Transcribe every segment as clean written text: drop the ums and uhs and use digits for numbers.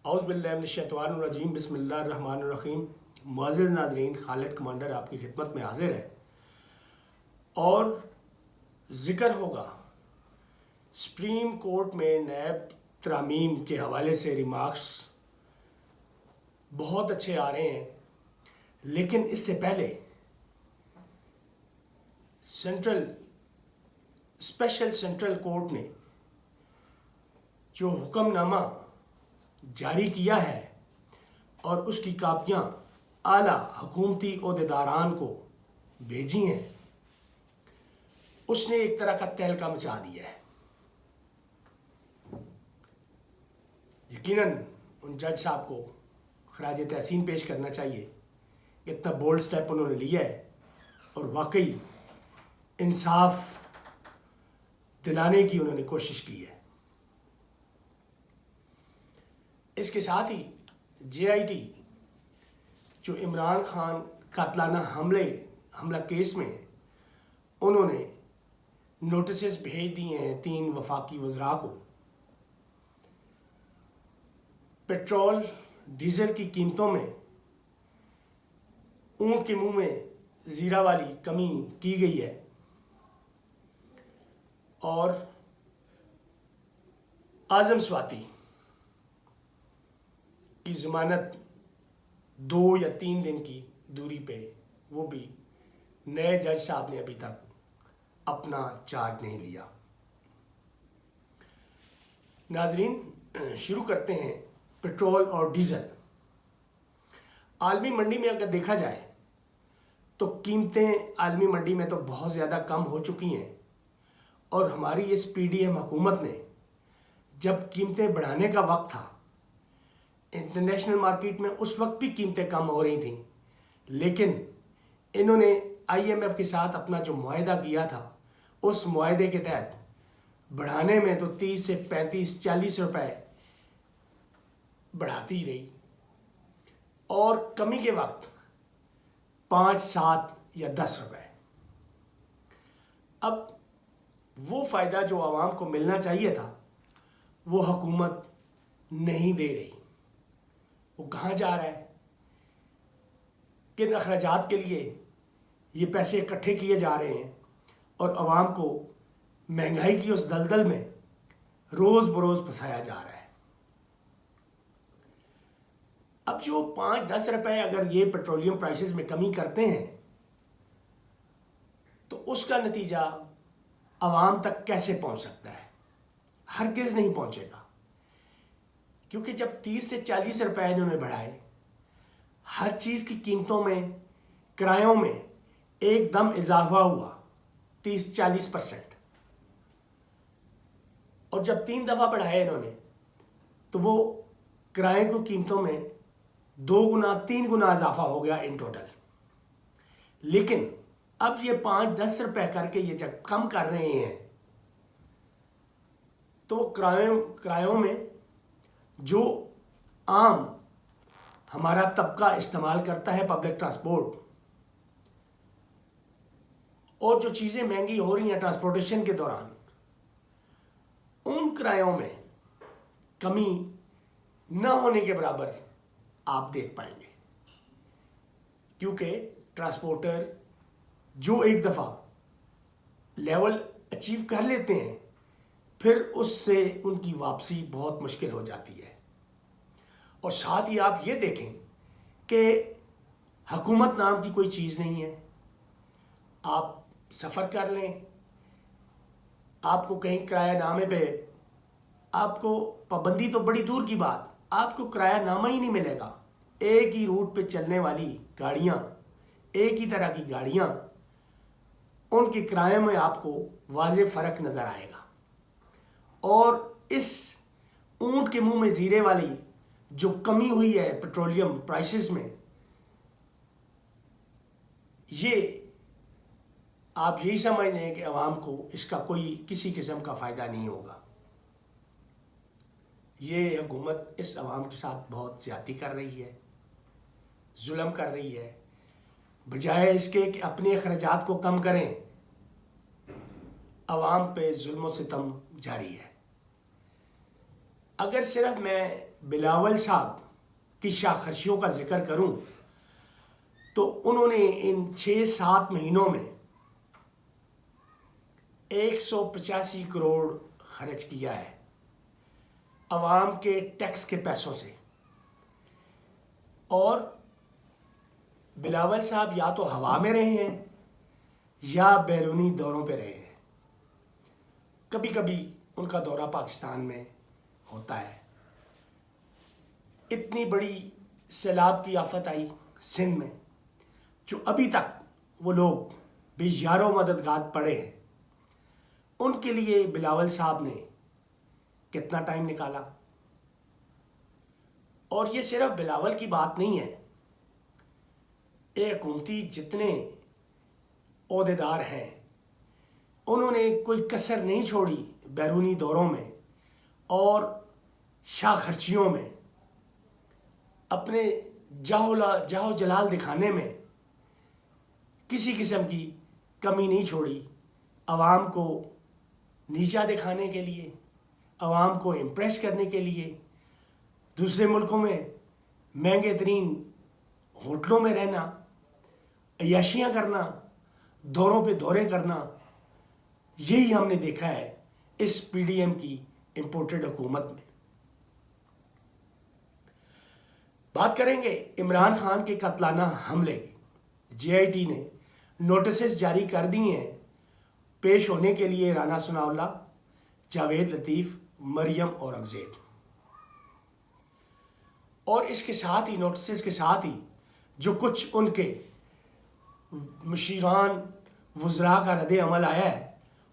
اعوذ باللہ من الشیطان الرجیم بسم اللہ الرحمن الرحیم۔ معزز ناظرین، خالد کمانڈر آپ کی خدمت میں حاضر ہے اور ذکر ہوگا سپریم کورٹ میں نیب ترامیم کے حوالے سے ریمارکس بہت اچھے آ رہے ہیں، لیکن اس سے پہلے اسپیشل سینٹرل کورٹ نے جو حکم نامہ جاری کیا ہے اور اس کی کاپیاں اعلیٰ حکومتی عہدیداران کو بھیجی ہیں، اس نے ایک طرح کا تہلکہ مچا دیا ہے۔ یقیناً ان جج صاحب کو خراج تحسین پیش کرنا چاہیے کہ اتنا بولڈ سٹیپ انہوں نے لیا ہے اور واقعی انصاف دلانے کی انہوں نے کوشش کی ہے۔ اس کے ساتھ ہی JIT جو عمران خان قاتلانہ حملہ کیس میں انہوں نے نوٹسز بھیج دیے ہیں 3 وفاقی وزراء کو۔ پیٹرول ڈیزل کی قیمتوں میں اونٹ کے منہ میں زیرہ والی کمی کی گئی ہے اور اعظم سواتی کی ضمانت 2 یا 3 دن کی دوری پہ، وہ بھی نئے جج صاحب نے ابھی تک اپنا چارج نہیں لیا۔ ناظرین، شروع کرتے ہیں پیٹرول اور ڈیزل۔ عالمی منڈی میں اگر دیکھا جائے تو قیمتیں عالمی منڈی میں تو بہت زیادہ کم ہو چکی ہیں، اور ہماری اس PDM حکومت نے جب قیمتیں بڑھانے کا وقت تھا، انٹرنیشنل مارکیٹ میں اس وقت بھی قیمتیں کم ہو رہی تھیں، لیکن انہوں نے IMF کے ساتھ اپنا جو معاہدہ کیا تھا، اس معاہدے کے تحت بڑھانے میں تو 30 سے 35 40 روپے بڑھاتی رہی، اور کمی کے وقت 5 7 یا 10 روپے۔ اب وہ فائدہ جو عوام کو ملنا چاہیے تھا وہ حکومت نہیں دے رہی۔ وہ کہاں جا رہا ہے؟ کن اخراجات کے لیے یہ پیسے اکٹھے کیے جا رہے ہیں اور عوام کو مہنگائی کی اس دلدل میں روز بروز پھنسایا جا رہا ہے۔ اب جو 5-10 روپے اگر یہ پیٹرولیم پرائسز میں کمی کرتے ہیں تو اس کا نتیجہ عوام تک کیسے پہنچ سکتا ہے؟ ہرگز نہیں پہنچے گا، کیونکہ جب 30 سے 40 روپے انہوں نے بڑھائے، ہر چیز کی قیمتوں میں، کرایوں میں ایک دم اضافہ ہوا 30-40%، اور جب 3 دفعہ بڑھائے انہوں نے تو وہ کرائے کی قیمتوں میں 2 گنا 3 گنا اضافہ ہو گیا ان ٹوٹل۔ لیکن اب یہ 5-10 روپے کر کے یہ جب کم کر رہے ہیں تو کرایوں میں جو عام ہمارا طبقہ استعمال کرتا ہے پبلک ٹرانسپورٹ، اور جو چیزیں مہنگی ہو رہی ہیں ٹرانسپورٹیشن کے دوران، ان کرایوں میں کمی نہ ہونے کے برابر آپ دیکھ پائیں گے، کیونکہ ٹرانسپورٹر جو ایک دفعہ لیول اچیو کر لیتے ہیں پھر اس سے ان کی واپسی بہت مشکل ہو جاتی ہے۔ اور ساتھ ہی آپ یہ دیکھیں کہ حکومت نام کی کوئی چیز نہیں ہے۔ آپ سفر کر لیں، آپ کو کہیں کرایہ نامے پہ آپ کو پابندی تو بڑی دور کی بات، آپ کو کرایہ نامہ ہی نہیں ملے گا۔ ایک ہی روٹ پہ چلنے والی گاڑیاں، ایک ہی طرح کی گاڑیاں، ان کے کرایے میں آپ کو واضح فرق نظر آئے گا۔ اور اس اونٹ کے منہ میں زیرے والی جو کمی ہوئی ہے پیٹرولیم پرائسز میں، یہ آپ یہی سمجھ لیں کہ عوام کو اس کا کوئی کسی قسم کا فائدہ نہیں ہوگا۔ یہ حکومت اس عوام کے ساتھ بہت زیادتی کر رہی ہے، ظلم کر رہی ہے۔ بجائے اس کے کہ اپنے اخراجات کو کم کریں، عوام پہ ظلم و ستم جاری ہے۔ اگر صرف میں بلاول صاحب کی شاخرشیوں کا ذکر کروں تو انہوں نے ان 6-7 مہینوں میں 185 کروڑ خرچ کیا ہے عوام کے ٹیکس کے پیسوں سے. اور بلاول صاحب یا تو ہوا میں رہے ہیں یا بیرونی دوروں پہ رہے ہیں. کبھی کبھی ان کا دورہ پاکستان میں ہوتا ہے. اتنی بڑی سیلاب کی آفت آئی سندھ میں، جو ابھی تک وہ لوگ بے یارو مددگار پڑے ہیں. ان کے لیے بلاول صاحب نے کتنا ٹائم نکالا. اور یہ صرف بلاول کی بات نہیں ہے، ایک حکومتی جتنے عہدیدار ہیں انہوں نے کوئی کسر نہیں چھوڑی بیرونی دوروں میں اور شاہ خرچیوں میں، اپنے جاہو جلال دکھانے میں کسی قسم کی کمی نہیں چھوڑی. عوام کو نیچا دکھانے کے لیے، عوام کو امپریس کرنے کے لیے، دوسرے ملکوں میں مہنگے ترین ہوٹلوں میں رہنا، عیاشیاں کرنا، دوروں پہ دورے کرنا، یہی ہم نے دیکھا ہے اس پی ڈی ایم کی امپورٹڈ حکومت میں. بات کریں گے عمران خان کے قاتلانہ حملے کی. جے آئی ٹی نے نوٹسز جاری کر دی ہیں پیش ہونے کے لیے رانا ثناء اللہ، جاوید لطیف، مریم اور اورنگزیب. اور اس کے ساتھ ہی نوٹسز کے ساتھ ہی جو کچھ ان کے مشیران وزراء کا رد عمل آیا ہے،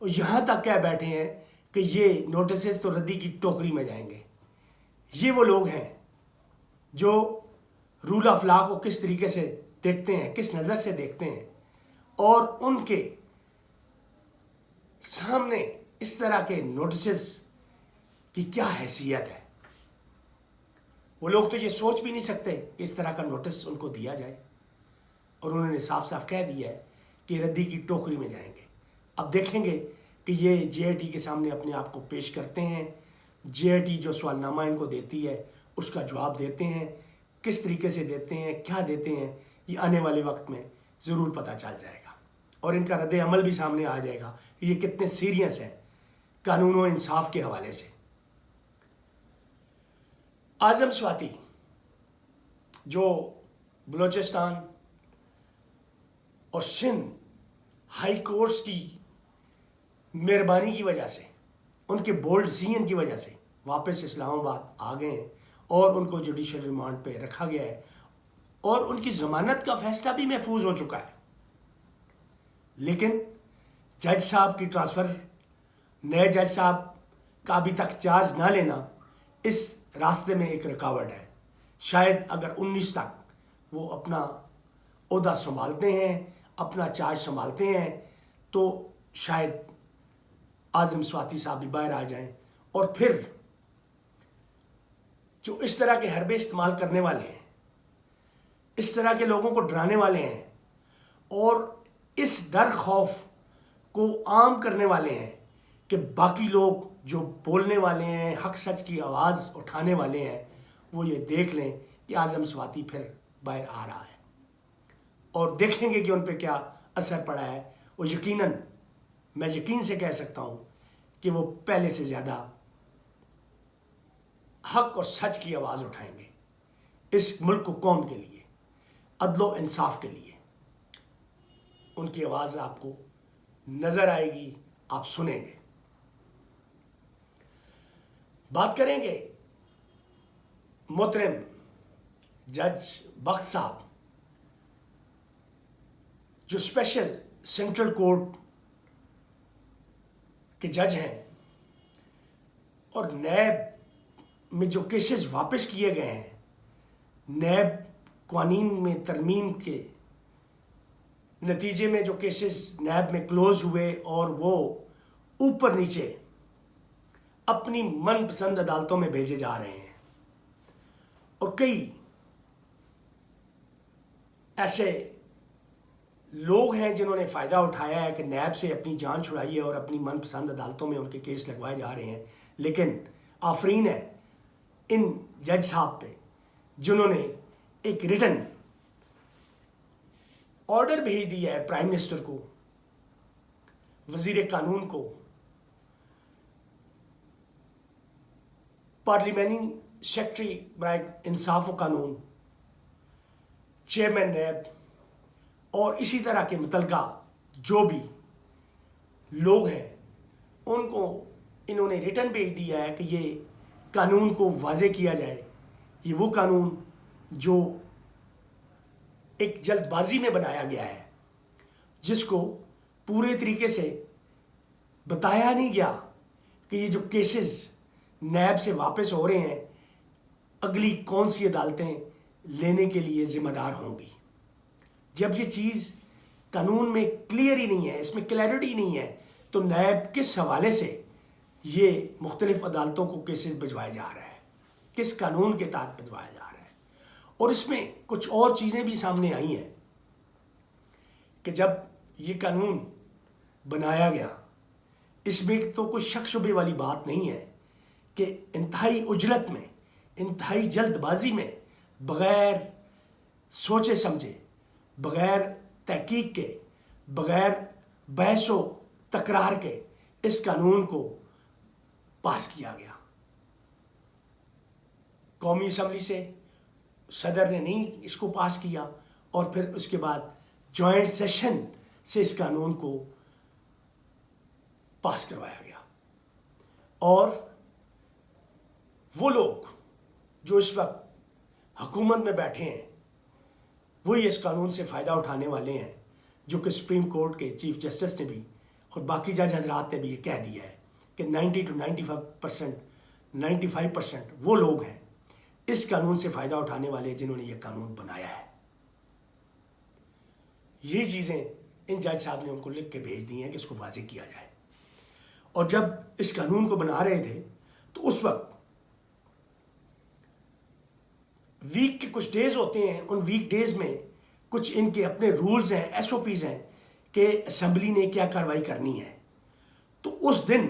اور یہاں تک کہہ بیٹھے ہیں کہ یہ نوٹسز تو ردی کی ٹوکری میں جائیں گے. یہ وہ لوگ ہیں جو رول آف لا کو کس طریقے سے دیکھتے ہیں، کس نظر سے دیکھتے ہیں، اور ان کے سامنے اس طرح کے نوٹسز کی کیا حیثیت ہے. وہ لوگ تو یہ سوچ بھی نہیں سکتے کہ اس طرح کا نوٹس ان کو دیا جائے، اور انہوں نے صاف صاف کہہ دیا ہے کہ ردی کی ٹوکری میں جائیں گے. اب دیکھیں گے کہ یہ جے آئی ٹی کے سامنے اپنے آپ کو پیش کرتے ہیں. جے آئی ٹی جو سوال نامہ ان کو دیتی ہے اس کا جواب دیتے ہیں. کس طریقے سے دیتے ہیں، کیا دیتے ہیں، یہ آنے والے وقت میں ضرور پتہ چل جائے گا، اور ان کا رد عمل بھی سامنے آ جائے گا کہ یہ کتنے سیریس ہیں قانون و انصاف کے حوالے سے. اعظم سواتی جو بلوچستان اور سندھ ہائی کورٹس کی مہربانی کی وجہ سے، ان کے بولڈ ذہن کی وجہ سے واپس اسلام آباد آ گئے ہیں، اور ان کو جوڈیشل ریمانڈ پہ رکھا گیا ہے، اور ان کی ضمانت کا فیصلہ بھی محفوظ ہو چکا ہے. لیکن جج صاحب کی ٹرانسفر، نئے جج صاحب کا ابھی تک چارج نہ لینا اس راستے میں ایک رکاوٹ ہے. شاید اگر 19 تک وہ اپنا عہدہ سنبھالتے ہیں، اپنا چارج سنبھالتے ہیں، تو شاید اعظم سواتی صاحب بھی باہر آ جائیں. اور پھر جو اس طرح کے حربے استعمال کرنے والے ہیں، اس طرح کے لوگوں کو ڈرانے والے ہیں، اور اس ڈر خوف کو عام کرنے والے ہیں کہ باقی لوگ جو بولنے والے ہیں، حق سچ کی آواز اٹھانے والے ہیں، وہ یہ دیکھ لیں کہ اعظم سواتی پھر باہر آ رہا ہے، اور دیکھیں گے کہ ان پہ کیا اثر پڑا ہے. وہ یقیناً، میں یقین سے کہہ سکتا ہوں کہ وہ پہلے سے زیادہ حق اور سچ کی آواز اٹھائیں گے اس ملک و قوم کے لیے، عدل و انصاف کے لیے. ان کی آواز آپ کو نظر آئے گی، آپ سنیں گے. بات کریں گے محترم جج بخت صاحب جو اسپیشل سینٹرل کورٹ کے جج ہیں، اور نیب میں جو کیسز واپس کیے گئے ہیں، نیب قوانین میں ترمیم کے نتیجے میں جو کیسز نیب میں کلوز ہوئے، اور وہ اوپر نیچے اپنی من پسند عدالتوں میں بھیجے جا رہے ہیں. اور کئی ایسے لوگ ہیں جنہوں نے فائدہ اٹھایا ہے کہ نیب سے اپنی جان چھڑائی ہے، اور اپنی من پسند عدالتوں میں ان کے کیس لگوائے جا رہے ہیں. لیکن آفرین ہے ان جج صاحب پہ جنہوں نے ایک ریٹن آرڈر بھیج دیا ہے پرائم منسٹر کو، وزیر قانون کو، پارلیمانی سیکرٹری برائے انصاف و قانون، چیئرمین نیب اور اسی طرح کے متعلقہ جو بھی لوگ ہیں ان کو انہوں نے ریٹن بھیج دیا ہے کہ یہ قانون کو واضح کیا جائے. یہ وہ قانون جو ایک جلد بازی میں بنایا گیا ہے، جس کو پورے طریقے سے بتایا نہیں گیا کہ یہ جو کیسز نیب سے واپس ہو رہے ہیں اگلی کون سی عدالتیں لینے کے لیے ذمہ دار ہوں گی. جب یہ چیز قانون میں کلیئر ہی نہیں ہے، اس میں کلیئرٹی نہیں ہے، تو نیب کس حوالے سے یہ مختلف عدالتوں کو کیسز بھجوایا جا رہا ہے، کس قانون کے تحت بھجوایا جا رہا ہے. اور اس میں کچھ اور چیزیں بھی سامنے آئی ہیں کہ جب یہ قانون بنایا گیا، اس میں تو کوئی شک شبے والی بات نہیں ہے کہ انتہائی عجلت میں، انتہائی جلد بازی میں، بغیر سوچے سمجھے، بغیر تحقیق کے، بغیر بحث و تکرار کے اس قانون کو پاس کیا گیا. قومی اسمبلی سے صدر نے نہیں اس کو پاس کیا، اور پھر اس کے بعد جوائنٹ سیشن سے اس قانون کو پاس کروایا گیا. اور وہ لوگ جو اس وقت حکومت میں بیٹھے ہیں وہی اس قانون سے فائدہ اٹھانے والے ہیں، جو کہ سپریم کورٹ کے چیف جسٹس نے بھی اور باقی جج حضرات نے بھی یہ کہہ دیا ہے کہ 90 to 95% وہ لوگ ہیں اس قانون سے فائدہ اٹھانے والے جنہوں نے یہ قانون بنایا ہے. یہ چیزیں ان جج صاحب نے ان کو لکھ کے بھیج دی ہیں کہ اس کو واضح کیا جائے. اور جب اس قانون کو بنا رہے تھے تو اس وقت ویک کے کچھ ڈیز ہوتے ہیں، ان ویک ڈیز میں کچھ ان کے اپنے رولز ہیں، ایس او پیز ہیں کہ اسمبلی نے کیا کارروائی کرنی ہے. تو اس دن،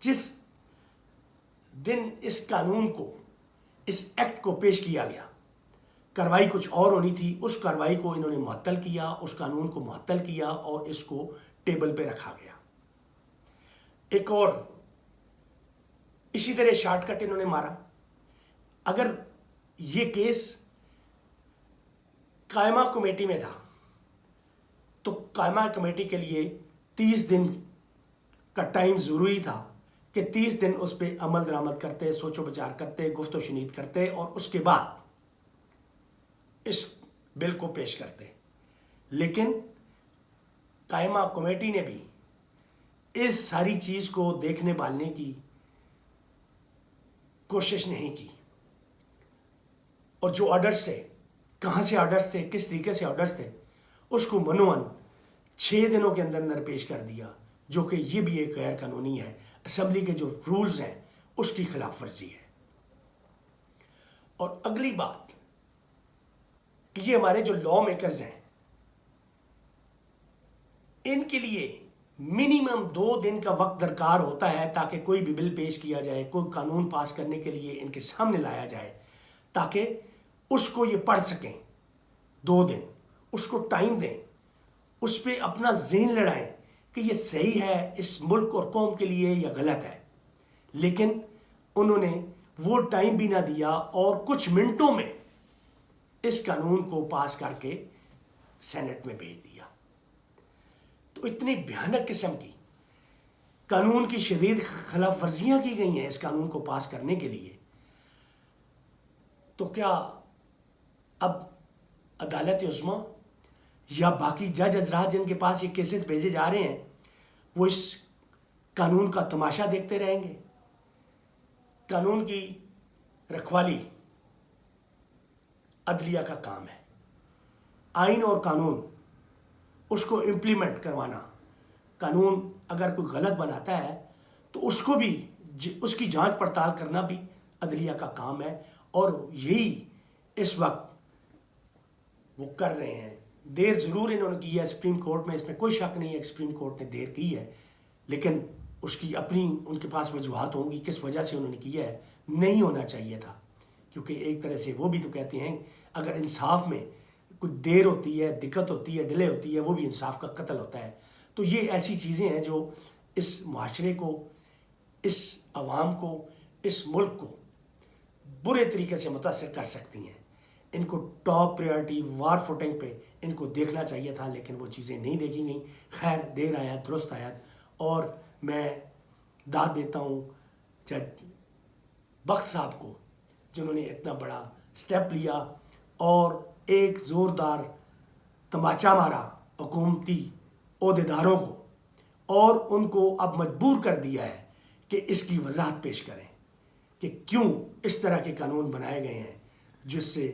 جس دن اس قانون کو، اس ایکٹ کو پیش کیا گیا، کارروائی کچھ اور ہونی تھی. اس کارروائی کو انہوں نے معطل کیا، اس قانون کو معطل کیا اور اس کو ٹیبل پہ رکھا گیا. ایک اور اسی طرح شارٹ کٹ انہوں نے مارا. اگر یہ کیس قائمہ کمیٹی میں تھا تو قائمہ کمیٹی کے لیے 30 دن کا ٹائم ضروری تھا کہ 30 دن اس پہ عمل درآمد کرتے، سوچ و بچار کرتے، گفت و شنید کرتے اور اس کے بعد اس بل کو پیش کرتے. لیکن قائمہ کمیٹی نے بھی اس ساری چیز کو دیکھنے بھالنے کی کوشش نہیں کی، اور جو آرڈرز تھے، کہاں سے آرڈرز تھے، کس طریقے سے آرڈرز تھے، اس کو منوان 6 دنوں کے اندر پیش کر دیا، جو کہ یہ بھی ایک غیر قانونی ہے. اسمبلی کے جو رولز ہیں اس کی خلاف ورزی ہے. اور اگلی بات کہ یہ ہمارے جو لا میکرز ہیں، ان کے لیے منیمم 2 دن کا وقت درکار ہوتا ہے تاکہ کوئی بھی بل پیش کیا جائے، کوئی قانون پاس کرنے کے لیے ان کے سامنے لایا جائے، تاکہ اس کو یہ پڑھ سکیں. 2 دن اس کو ٹائم دیں، اس پہ اپنا ذہن لڑائیں کہ یہ صحیح ہے اس ملک اور قوم کے لیے یا غلط ہے. لیکن انہوں نے وہ ٹائم بھی نہ دیا اور کچھ منٹوں میں اس قانون کو پاس کر کے سینٹ میں بھیج دیا. تو اتنی بھیانک قسم کی قانون کی شدید خلاف ورزیاں کی گئی ہیں اس قانون کو پاس کرنے کے لیے. تو کیا اب عدالت عظمیٰ یا باقی جج حضرات جن کے پاس یہ کیسز بھیجے جا رہے ہیں وہ اس قانون کا تماشا دیکھتے رہیں گے؟ قانون کی رکھوالی عدلیہ کا کام ہے. آئین اور قانون اس کو امپلیمنٹ کروانا، قانون اگر کوئی غلط بناتا ہے تو اس کو بھی اس کی جانچ پڑتال کرنا بھی عدلیہ کا کام ہے. اور یہی اس وقت وہ کر رہے ہیں. دیر ضرور انہوں نے کی ہے سپریم کورٹ میں، اس میں کوئی شک نہیں ہے کہ سپریم کورٹ نے دیر کی ہے، لیکن اس کی اپنی ان کے پاس وجوہات ہوں گی کس وجہ سے انہوں نے کیا ہے. نہیں ہونا چاہیے تھا، کیونکہ ایک طرح سے وہ بھی تو کہتے ہیں اگر انصاف میں کچھ دیر ہوتی ہے، دقت ہوتی ہے، ڈیلے ہوتی ہے، وہ بھی انصاف کا قتل ہوتا ہے۔ تو یہ ایسی چیزیں ہیں جو اس معاشرے کو، اس عوام کو، اس ملک کو برے طریقے سے متاثر کر سکتی ہیں۔ ان کو ٹاپ پریارٹی وار فوٹنگ پہ ان کو دیکھنا چاہیے تھا، لیکن وہ چیزیں نہیں دیکھی گئیں۔ خیر، دیر آیت درست آیت، اور میں داد دیتا ہوں جج بخت صاحب کو، جنہوں نے اتنا بڑا سٹیپ لیا اور ایک زوردار تماچا مارا حکومتی عہدیداروں کو، اور ان کو اب مجبور کر دیا ہے کہ اس کی وضاحت پیش کریں کہ کیوں اس طرح کے قانون بنائے گئے ہیں جس سے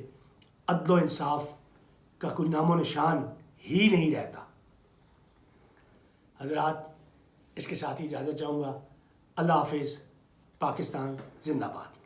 عدل و انصاف کا کوئی نام و نشان ہی نہیں رہتا۔ حضرات، اس کے ساتھ ہی اجازت چاہوں گا۔ اللہ حافظ۔ پاکستان زندہ باد۔